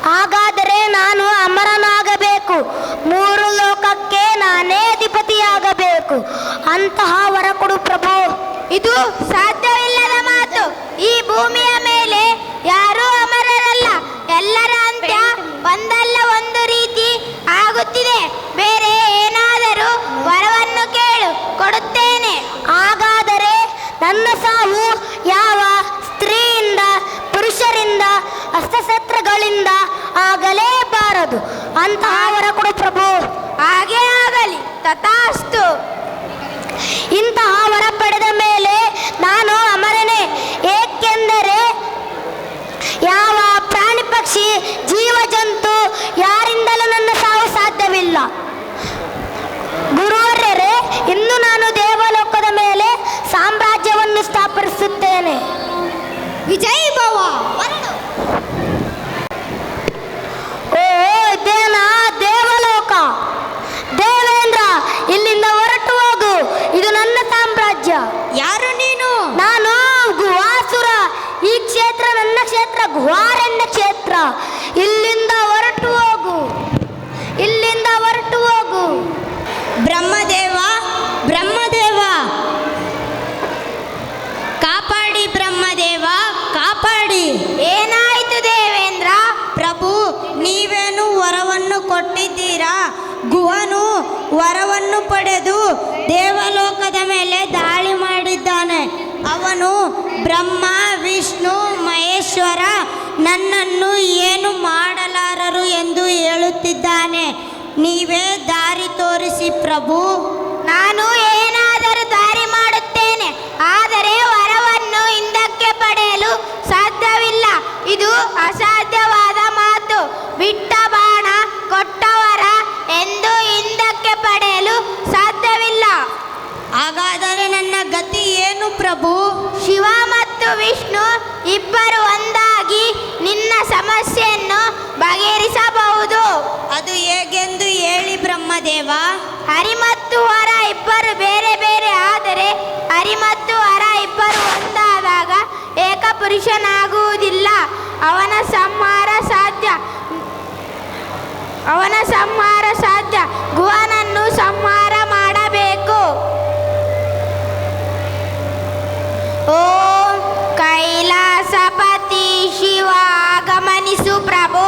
ಹಾಗಾದರೆ ನಾನು ಅಮರನಾಗಬೇಕು, ಮೂರು ಲೋಕಕ್ಕೆ ನಾನೇ ಅಧಿಪತಿಯಾಗಬೇಕು. ಅಂತಹ ವರ ಕೊಡು ಪ್ರಭು. ಇದು ಸಾಧ್ಯವಿಲ್ಲದ ಮಾತು. ಈ ಭೂಮಿಯ ಮೇಲೆ ಯಾರೂ ಅಮರರಲ್ಲ. ಎಲ್ಲರ ಅಂತ್ಯ ಒಂದಲ್ಲ ಒಂದು ರೀತಿ ಆಗುತ್ತಿದೆ. ಬೇರೆ ಏನಾದರೂ ವರವನ್ನು ಕೇಳು, ಕೊಡುತ್ತೇನೆ. ಹಾಗಾದರೆ ನನ್ನ ಸಾವು ಯಾವ ಸ್ತ್ರೀಯಿಂದ, ಪುರುಷರಿಂದ, ಅಸ್ತ್ರಶಸ್ತ್ರಗಳಿಂದ ಆಗಲೇಬಾರದು. ಅಂತಹ ವರ ಕೊಡು ಪ್ರಭು. ಹಾಗೇ ಆಗಲಿ, ತಥಾಸ್ತು. ಇಂತಹ ವರ ಪಡೆದ ಮೇಲೆ ನಾನು ಅಮರನೇ. ಏಕೆಂದರೆ ಯಾವ ಪ್ರಾಣಿ, ಪಕ್ಷಿ, ಜೀವ ಜಂತು ಯಾರಿಂದಲೂ ನನ್ನ ಸಾವು ಸಾಧ್ಯವಿಲ್ಲ. ಗುರುವರ್ಯರೇ, ಇನ್ನು ನಾನು ದೇವಲೋಕದ ಮೇಲೆ ಸಾಮ್ರಾಜ್ಯವನ್ನು ಸ್ಥಾಪಿಸುತ್ತೇನೆ. ವಿಜಯ್ ಭವ. ಓ ಇದೇನಾ ದೇವಲೋಕ? ದೇವೇಂದ್ರ, ಇಲ್ಲಿಂದ ಹೊರಟು ಹೋಗು. ಇದು ನನ್ನ ಸಾಮ್ರಾಜ್ಯ. ಯಾರು ನೀನು? ನಾನು ಗುಹಾಸುರ. ಈ ಕ್ಷೇತ್ರ ನನ್ನ ಕ್ಷೇತ್ರ, ಗುಹಾರಣ್ಯ ಕ್ಷೇತ್ರ. ಇಲ್ಲಿಂದ ಹೊರಟು ಹೋಗು, ಇಲ್ಲಿಂದ ಹೊರಟು ಹೋಗು. ಬ್ರಹ್ಮದೇವ, ಬ್ರಹ್ಮದೇವ, ಕಾಪಾಡಿ ಬ್ರಹ್ಮದೇವ, ಕಾಪಾಡಿ. ಏನಾಯಿತು ದೇವೇಂದ್ರ? ಪ್ರಭು, ನೀವೇನು ವರವನ್ನು ಕೊಟ್ಟಿದ್ದೀರಾ? ಗುಹನು ವರವನ್ನು ಪಡೆದು ದೇವಲೋಕದ ಮೇಲೆ ದಾಳಿ ಮಾಡಿದ್ದಾನೆ. ಅವನು ಬ್ರಹ್ಮ, ವಿಷ್ಣು, ಮಹೇಶ್ವರ ನನ್ನನ್ನು ಏನು ಮಾಡಲಾರರು ಎಂದು ಹೇಳುತ್ತಿದ್ದಾನೆ. ನೀವೇ ದಾರಿ ತೋರಿಸಿ ಪ್ರಭು. ನಾನು ಏನಾದರೂ ದಾರಿ ಮಾಡುತ್ತೇನೆ, ಆದರೆ ವರವನ್ನು ಹಿಂದಕ್ಕೆ ಪಡೆಯಲು ಸಾಧ್ಯವಿಲ್ಲ. ಇದು ಅಸಾಧ್ಯವಾದ ಮಾತು. ಬಿಟ್ಟ ಬಾಣ, ಕೊಟ್ಟ ವರ ಎಂದು ಹಿಂದಕ್ಕೆ ಪಡೆಯಲು ಸಾಧ್ಯವಿಲ್ಲ. ಹಾಗಾದರೆ ನನ್ನ ಗತಿ ಏನು ಪ್ರಭು? ಶಿವ ಮತ್ತು ವಿಷ್ಣು ಇಬ್ಬರು ಒಂದಾಗಿ ನಿನ್ನ ಸಮಸ್ಯೆಯನ್ನು ಬಗೆಹರಿಸಬಹುದು. ಅದು ಹೇಗೆಂದು ಹೇಳಿ ಬ್ರಹ್ಮದೇವ. ಹರಿ ಮತ್ತು ವರ ಇಬ್ಬರು ಬೇರೆ ಬೇರೆ ಆದರೆ ಹರಿ ಮತ್ತು ವರ ಇಬ್ಬರು ಒಂದಾದಾಗ ಏಕಪುರುಷನಾಗುವುದಿಲ್ಲ. ಅವನ ಸಂಹಾರ ಸಾಧ್ಯ. ಗುಹನನ್ನು ಸಂಹಾರ ಮಾಡಬೇಕು. ಓಂ ಕೈಲಾಸಪತಿ ಶಿವ ಆಗಮನಿಸು ಪ್ರಭು.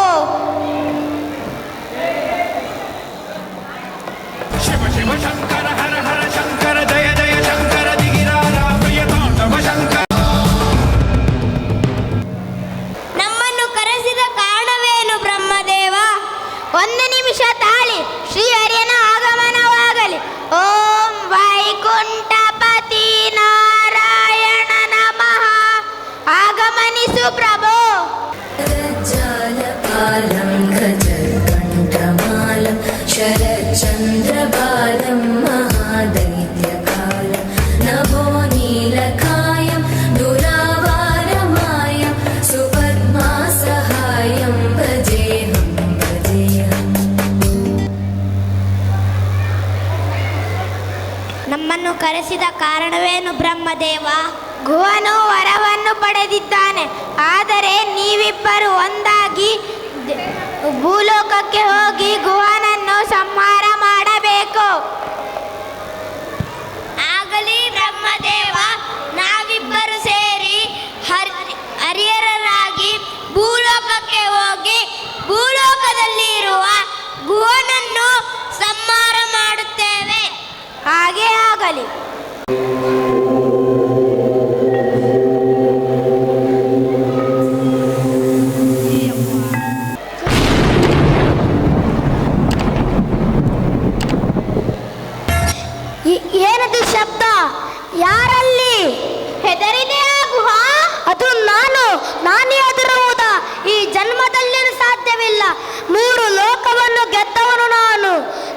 ಶಿವ ಶಿವ ಶಂಕರ ಹರ ಹರ ಶಂಕರ ಜಯ ಜಯ ಶಂಕರ ದಿಗಿರಾರ ಪ್ರಿಯ ತಾಂಡವ ಶಂಕರ. ನಮ್ಮನ್ನು ಕರೆಸಿದ ಕಾರಣವೇನು ಬ್ರಹ್ಮದೇವ? ಒಂದು ನಿಮಿಷ ತಾಳಿ, ಶ್ರೀಹರಿಯನ ಆಗಮನವಾಗಲಿ. ಓಂ ವೈಕುಂಠಪತಿ ನಾರಾಯಣ ನಮಃ. ಆಗಮನಿಸು ಪ್ರಭು. जालपालं गजकण्ठमालं शरच्चन्द्रबालं महादैत्यकालं नभो नीलकायं दुरावारमायं सुपद्मासहायं भजेऽहं भजेऽहम्. ನಮ್ಮನ್ನು ಕರೆಸಿದ ಕಾರಣವೇನು ಬ್ರಹ್ಮದೇವ? ಗುಹನು ವರವನ್ನು ಪಡೆದಿದ್ದಾನೆ, ಆದರೆ ನೀವಿಬ್ಬರು ಒಂದಾಗಿ ಭೂಲೋಕಕ್ಕೆ ಹೋಗಿ ಗುಹನನ್ನು ಸಂಹಾರ ಮಾಡಬೇಕು. ಆಗಲಿ ಬ್ರಹ್ಮದೇವ, ನಾವಿಬ್ಬರು ಸೇರಿ ಹರಿಹರರಾಗಿ ಭೂಲೋಕಕ್ಕೆ ಹೋಗಿ ಭೂಲೋಕದಲ್ಲಿ ಇರುವ ಗುಹನನ್ನು ಸಂಹಾರ ಮಾಡುತ್ತೇವೆ. ಹಾಗೇ ಆಗಲಿ. ಏನದು ಶಬ್ದ? ಯಾರಲ್ಲಿ? ಹೆದರಿದೆ ಆ ಗುಹಾ? ಅದು ನಾನೇ ಹೆದರುವುದ? ಈ ಜನ್ಮದಲ್ಲೇನು ಸಾಧ್ಯವಿಲ್ಲ. 3 ಲೋಕವನ್ನು ಗೆದ್ದವನು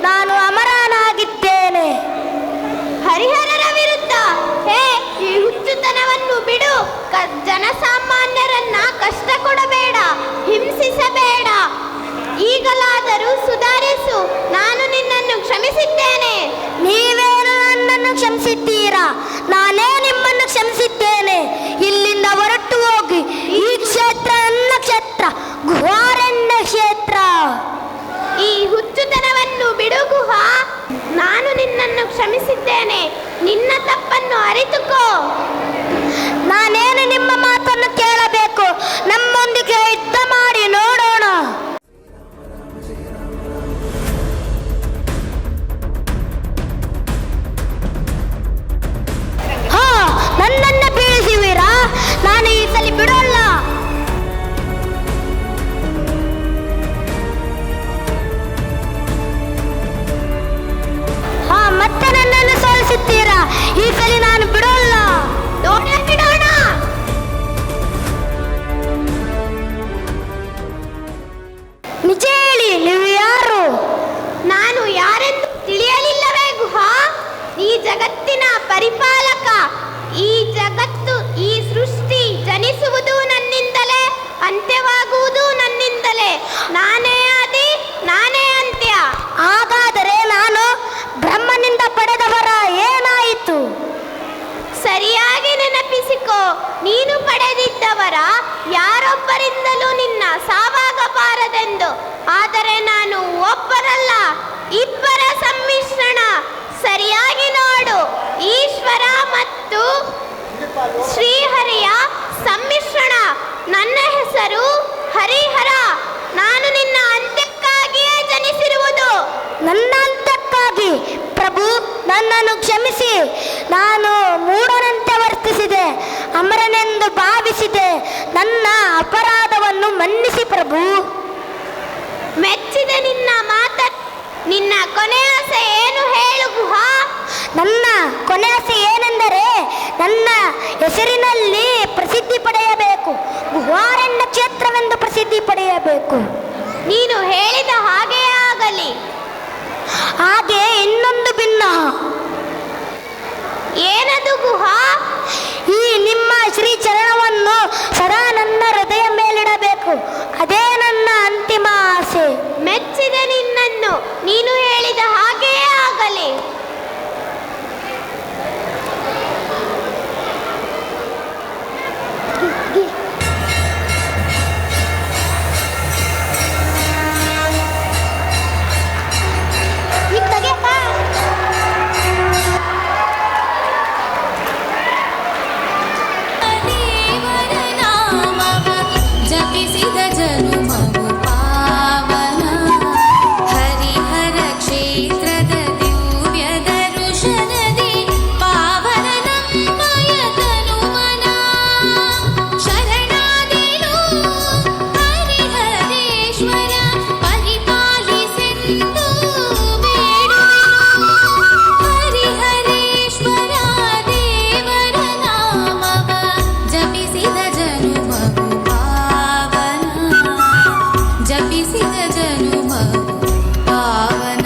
ನಾನು ಅಮರನಾಗಿದ್ದೇನೆ. ಹರಿಹರರ ವಿರುದ್ಧ ಈ ಹುಚ್ಚುತನವನ್ನು ಬಿಡು. ಜನಸಾಮಾನ್ಯರನ್ನ ಕಷ್ಟ ಕೊಡಬೇಡ, ಹಿಂಸಿಸಬೇಡ. ಈಗಲಾದರೂ ಸುಧಾರಿಸು. ನಾನು ನಿನ್ನನ್ನು ಕ್ಷಮಿಸಿದ್ದೇನೆ. ನೀವೇನು ನನ್ನನ್ನು ಕ್ಷಮಿಸಿದ್ದೀರಾ? ನಾನೇ ನಿಮ್ಮನ್ನು ಕ್ಷಮಿಸಿದ್ದೇನೆ. ಇಲ್ಲಿಂದ ಹೊರಟು ಹೋಗಿ. ಈ ಕ್ಷೇತ್ರ ನನ್ನ ಕ್ಷೇತ್ರ, ಗುಹಾರಣ್ಯ ಕ್ಷೇತ್ರ. ಈ ಹುಚ್ಚುತನವನ್ನು ಬಿಡು ಗುಹಾ. ನಾನು ನಿನ್ನನ್ನು ಕ್ಷಮಿಸಿದ್ದೇನೆ. ನಿನ್ನ ತಪ್ಪನ್ನು ಅರಿತುಕೋ. ನಾನೇನು ನಿಮ್ಮ ಮಾತನ್ನು ಕೇಳಬೇಕು? ನಮ್ಮೊಂದಿಗೆ ಯುದ್ಧ ಮಾಡಿ ನೋಡೋಣ. ಹಾ, ನನ್ನನ್ನು ಬೀಳಿಸುವಿರಾ? ನಾನು ಈ ಸಲ ಬಿಡೋಲ್ಲ. ಹಾ, ಮತ್ತೆ ನನ್ನನ್ನು ಸೋಲಿಸುತ್ತೀರಾ? ಈ ಸಲ ನಾನು ಬಿಡೋಲ್ಲ. ಬಿಡೋಣ. ನಿಜ ಹೇಳಿ, ನೀವು ಯಾರು? ನಾನು ಯಾರೆಂದು ತಿಳಿಯಲಿಲ್ಲವೇ ಗುಹಾ? ಈ ಜಗತ್ತಿನ ಪರಿಪಾಲಕ. ಈ ಜಗತ್ತು, ಈ ಸೃಷ್ಟಿ ಜನಿಸುವುದು ನನ್ನಿಂದಲೇ, ಅಂತ್ಯವಾಗುವುದು ನನ್ನಿಂದಲೇ. ನಾನೇ ಆದಿ, ನಾನೇ ಅಂತ್ಯ. ಹಾಗಾದರೆ ನಾನು ಬ್ರಹ್ಮನಿಂದ ಪಡೆದವರ ಏನಾಯಿತು? ಸರಿಯಾಗಿ ನೆನಪಿಸಿಕೋ. ನೀನು ಪಡೆದಿದ್ದವರ ಯಾರೊಬ್ಬರಿಂದಲೂ ನಿನ್ನ ಸಾವಾಗಬಾರದೆಂದು. ಆದರೆ ನಾನು ಒಬ್ಬರಲ್ಲ, ಇಬ್ಬರ ಸಮ್ಮಿಶ್ರಣ. ಸರಿಯಾಗಿ ನೋಡು, ಈಶ್ವರ ಮತ್ತು ಶ್ರೀಹರಿಯ ಸಮ್ಮಿಶ್ರಣ. ನನ್ನ ಹೆಸರು ಹರಿಹರ. ನಾನು ನಿನ್ನ ಅಂತ್ಯಕ್ಕಾಗಿಯೇ ಜನಿಸಿರುವುದು. ನನ್ನ ಅಂತ್ಯಕ್ಕಾಗಿ? ಪ್ರಭು, ನನ್ನನ್ನು ಕ್ಷಮಿಸಿ. ನಾನು ಮೂಢನಂತೆ ವರ್ತಿಸಿದೆ, ಅಮರನೆಂದು ಭಾವಿಸಿದೆ. ನನ್ನ ಅಪರಾಧವನ್ನು ಮನ್ನಿಸಿ ಪ್ರಭು. ಮೆಚ್ಚಿದೆ ನಿನ್ನ ಮಾತ. ನಿನ್ನ ಕೊನೆಯ ಆಸೆ ಏನು ಹೇಳು ಗುಹಾ? ನನ್ನ ಕೊನೆ ಆಸೆ ಏನೆಂದರೆ ನನ್ನ ಹೆಸರಿನಲ್ಲಿ ಪ್ರಸಿದ್ಧಿ ಪಡೆಯಬೇಕು. ಗುಹಾರಣ್ಯ ಕ್ಷೇತ್ರವೆಂದು ಪ್ರಸಿದ್ಧಿ ಪಡೆಯಬೇಕು. ನೀನು ಹೇಳಿದ ಹಾಗೆಯೇ ಆಗಲಿ. ಹಾಗೆ ಇನ್ನೊಂದು ಭಿನ್ನ. ಏನದು ಗುಹಾ? ಈ ನಿಮ್ಮ ಶ್ರೀ ಚರಣವನ್ನು ಸದಾ ನನ್ನ ಹೃದಯ ಮೇಲಿಡಬೇಕು. ಅದೇ ನನ್ನ ಅಂತಿಮ ಆಸೆ. ಮೆಚ್ಚಿದೆ ನಿನ್ನನ್ನು. ನೀನು ಹೇಳಿದ ಹಾಗೆಯೇ ಆಗಲಿ. ಜಪಿಸಿದ ಜನುಮವು ಪಾವನ, ಹರಿಹರ ಕ್ಷೇತ್ರದ ದಿವ್ಯ ದರ್ಶನದಿ ಪಾವನ ನಮ್ಮಯ ತನುಮನ. ಶರಣಾದಿಲು ಹರಿಹರೇಶ್ವರ ಪರಿಪಾಲಿಸೆಂದು ಬೇಡುವೆನು. ಹರಿಹರೇಶ್ವರ ದೇವರ ನಾಮವ ಜಪಿಸಿದ ಜನುಮವು ಜಪಿಸಿದ ಜನುಮವು ಪಾವನ.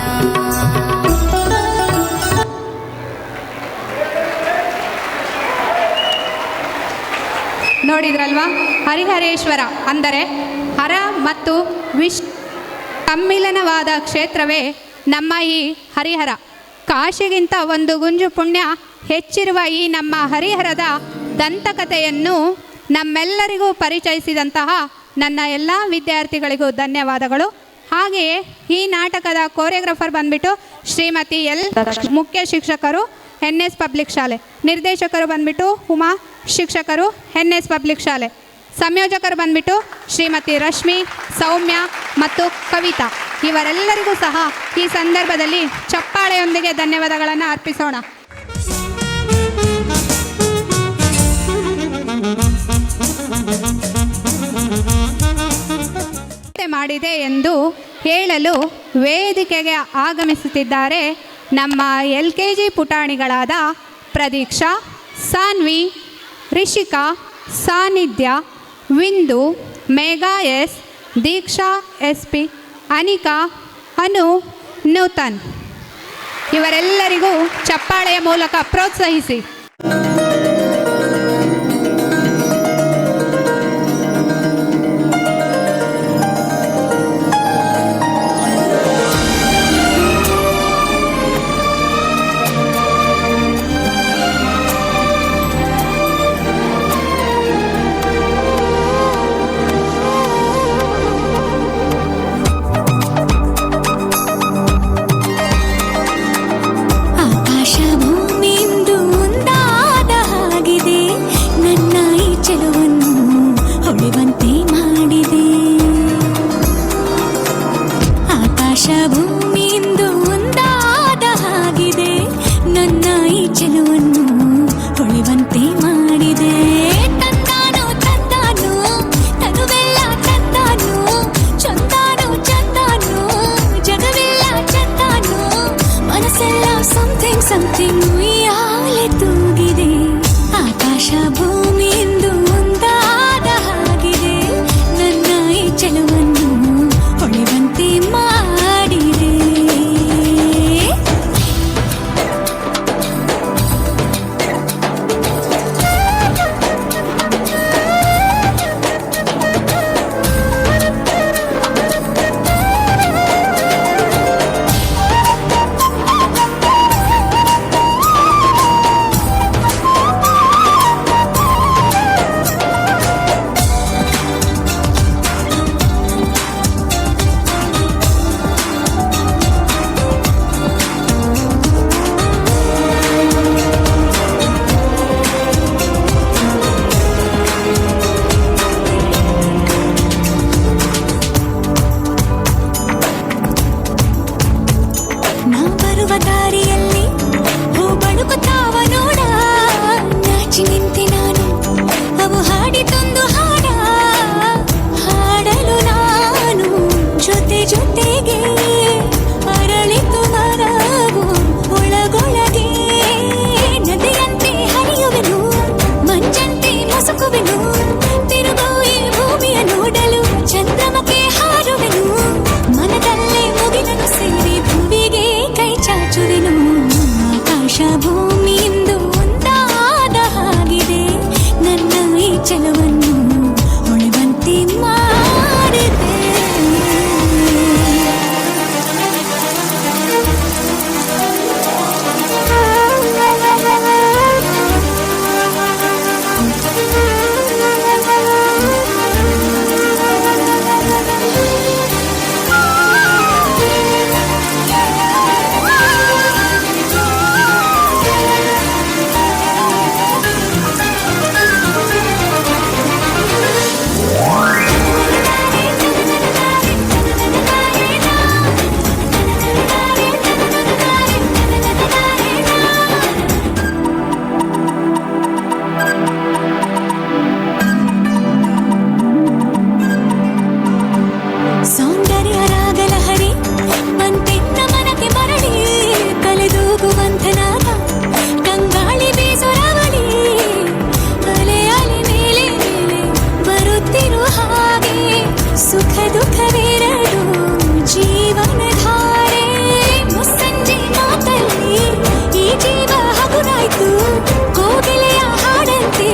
ನೋಡಿದ್ರಲ್ವಾ? ಹರಿಹರೇಶ್ವರ ಅಂದರೆ ಹರ ಮತ್ತು ವಿಶ್ ಸಮ್ಮಿಲನವಾದ ಕ್ಷೇತ್ರವೇ ನಮ್ಮ ಈ ಹರಿಹರ. ಕಾಶಿಗಿಂತ ಒಂದು ಗುಂಜು ಪುಣ್ಯ ಹೆಚ್ಚಿರುವ ಈ ನಮ್ಮ ಹರಿಹರದ ದಂತಕಥೆಯನ್ನು ನಮ್ಮೆಲ್ಲರಿಗೂ ಪರಿಚಯಿಸಿದಂತಹ ನನ್ನ ಎಲ್ಲ ವಿದ್ಯಾರ್ಥಿಗಳಿಗೂ ಧನ್ಯವಾದಗಳು. ಹಾಗೆಯೇ ಈ ನಾಟಕದ ಕೋರಿಯೋಗ್ರಾಫರ್ ಬಂದ್ಬಿಟ್ಟು ಶ್ರೀಮತಿ ಎಲ್, ಮುಖ್ಯ ಶಿಕ್ಷಕರು NS ಪಬ್ಲಿಕ್ ಶಾಲೆ, ನಿರ್ದೇಶಕರು ಬಂದ್ಬಿಟ್ಟು ಉಮಾ, ಶಿಕ್ಷಕರು NS ಪಬ್ಲಿಕ್ ಶಾಲೆ, ಸಂಯೋಜಕರು ಬಂದ್ಬಿಟ್ಟು ಶ್ರೀಮತಿ ರಶ್ಮಿ, ಸೌಮ್ಯ ಮತ್ತು ಕವಿತಾ. ಇವರೆಲ್ಲರಿಗೂ ಸಹ ಈ ಸಂದರ್ಭದಲ್ಲಿ ಚಪ್ಪಾಳೆಯೊಂದಿಗೆ ಧನ್ಯವಾದಗಳನ್ನು ಅರ್ಪಿಸೋಣ. ಮಾಡಿದೆ ಎಂದು ಹೇಳಲು ವೇದಿಕೆಗೆ ಆಗಮಿಸುತ್ತಿದ್ದಾರೆ ನಮ್ಮ LKG ಪುಟಾಣಿಗಳಾದ ಪ್ರದೀಕ್ಷಾ, ಸಾನ್ವಿ, ರಿಷಿಕಾ, ಸಾನ್ನಿಧ್ಯ, ವಿಂದು, ಮೇಘಾ S, ದೀಕ್ಷಾ SP, ಅನಿಕಾ, ಅನು, ನೂತನ್. ಇವರೆಲ್ಲರಿಗೂ ಚಪ್ಪಾಳೆಯ ಮೂಲಕ ಪ್ರೋತ್ಸಾಹಿಸಿ. ಆಕಾಶ ಭೂಮಿಯಿಂದ ಸಮಥಿಂಗ್ ಉಯ್ಯಾಲೆ ತೂಗಿದೆ ಆಕಾಶ ಭೂಮಿ ಎಂದು ಒಂದಾದ ಹಾಗಿದೆ ನನ್ನ ಈ ಚೆಲುವನ್ನು ಹೊಳೆವಂತೆ ಮಾಡಿದೆ ನಾ ಬರುವ ದಾರಿಯಲ್ಲಿ ಹೂ ಬಳುಕುತ್ತಾವ ನೋಡ ನಾಚಿ ನಿಂತೆ ನಾನು ಅವು ಹಾಡಿತೊಂದು ಹಾಡ ಹಾಡಲು ನಾನು ಜೊತೆ ಜೊತೆಗೆ ಅರಳಿತು ಮರವು ಒಳಗೊಳಗೆ ನದಿಯಂತೆ ಹರಿಯುವೆನು ಮಂಜಂತೆ ಮಸುಕುವೆನು ತಿರುಗು ಈ ಭೂಮಿಯ ನೋಡಲು ಚಂದ್ರಮಕ್ಕೆ ಹಾರುವೆನು ಮನದಲ್ಲೇ ಮುಗಿಲನು ಸೇರಿ ಭೂಮಿಗೆ ಕೈ ಚಾಚುವೆನು ಆಕಾಶ ಭೂಮಿಯಿಂದ ಒಂದಾದ ಹಾಗಿದೆ ನನ್ನ ಈ ಚೆಲುವನ್ನು ಹೊಳೆವಂತೆ ಮಾಡಿದೆ ಸೌಂದರ್ಯ ರಾಗಲಹರಿ ಬಂತೆನ್ನ ಮನಕ್ಕೆ ಮರಳಿ ಕಲೆದೂಗುವಂತನಾದ ಕಂಗಾಳಿ ಬೇಸರವಳಿ ಅಲೆ ಅಲೆ ಮೇಲೆ ಮೇಲೆ ಬರುತ್ತಿರುವ ಹಾಗೆ ಸುಖ ದುಃಖವೆರಡು ಜೀವನ ಧಾರೆ ಮುಸ್ಸಂಜೆ ಮಾತಲ್ಲಿ ಈ ಜೀವ ಹಗುರಾಯ್ತು ಕೋಗಿಲೆಯ ಹಾಡಂತೆ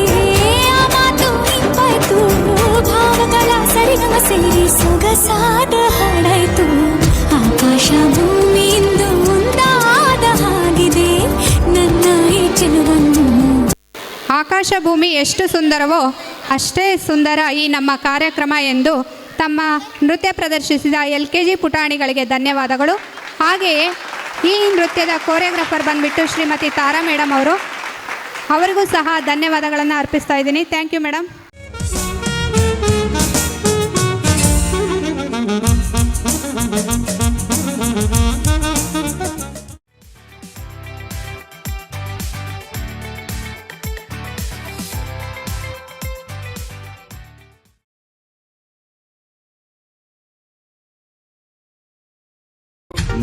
ಆ ಮಾತು ಇಂಪಾಯ್ತು ಭಾವಗಳ ಸರಿಗಮ ಸೇರಿ ಸೊಗಸಾದ ಹಾಡಾಯ್ತು ಆಕಾಶ ಭೂಮಿಯಿಂದ ಒಂದಾದ ಹಾಗಿದೆ ನನ್ನ ಈ ಚೆಲುವನ್ನು ಆಕಾಶ ಭೂಮಿ ಎಷ್ಟು ಸುಂದರವೋ ಅಷ್ಟೇ ಸುಂದರ ಈ ನಮ್ಮ ಕಾರ್ಯಕ್ರಮ ಎಂದು ತಮ್ಮ ನೃತ್ಯ ಪ್ರದರ್ಶಿಸಿದ LKG ಪುಟಾಣಿಗಳಿಗೆ ಧನ್ಯವಾದಗಳು. ಹಾಗೆಯೇ ಈ ನೃತ್ಯದ ಕೋರಿಯೋಗ್ರಾಫರ್ ಬಂದುಬಿಟ್ಟು ಶ್ರೀಮತಿ ತಾರಾ ಮೇಡಮ್ ಅವರಿಗೂ ಸಹ ಧನ್ಯವಾದಗಳನ್ನು ಅರ್ಪಿಸ್ತಾ ಇದ್ದೀನಿ. Thank you madam.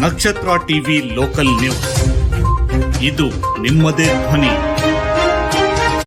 Nakshatra TV local news, ಇದು ನಿಮ್ಮದೇ ಧ್ವನಿ.